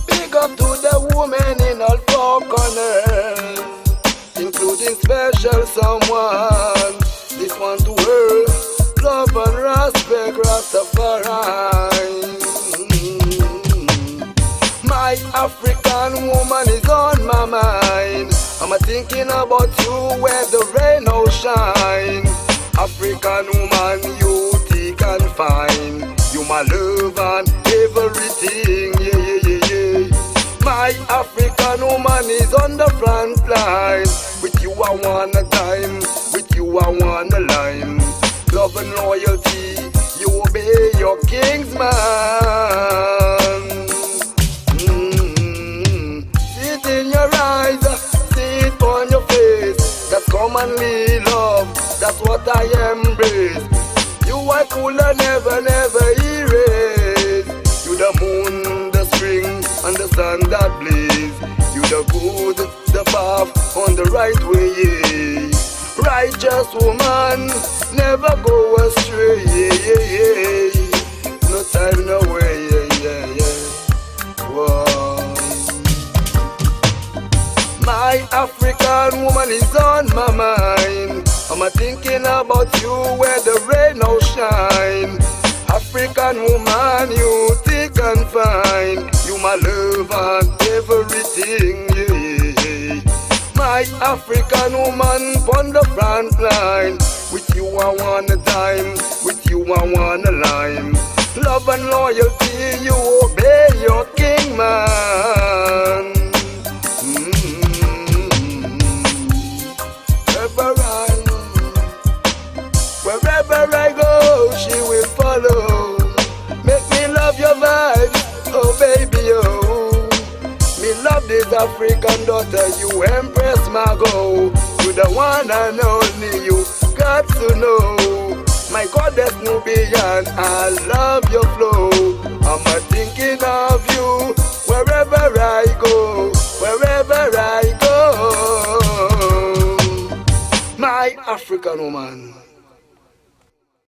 Big up to the women in all four corners, including special someone. This one to her, love and respect, Rastafari. My African woman is on my mind. I'm thinking about you where the rain will shine. African woman, you thick and fine. You my love and everything, yeah, yeah, yeah, yeah. My African woman is on the front line. With you I wanna time, with you I wanna line. Love and loyalty, you obey your king's man. See it in your eyes, see it on your face. That's commonly love, that's what I embrace. You I could never, never erase. You the moon, the spring, and the sun that blaze. You the good, the path on the right way, yeah. Righteous woman, never go astray, yeah, yeah, yeah. No time, no way, yeah, yeah, yeah. Whoa. My African woman is on my mind. I'm thinking about you where the rain will shine. African woman, you thick and fine. You my love and everything, yeah. My African woman on the front line. With you I wanna time, with you I wanna line. Love and loyalty, you obey your king man. Wherever I go, she will follow. Make me love your vibes, oh baby, oh. Me love this African daughter, you Empress Margot. You the one and only, you got to know. My goddess Nubian, I love your flow. I'm thinking of you, wherever I go, wherever I go. My African woman.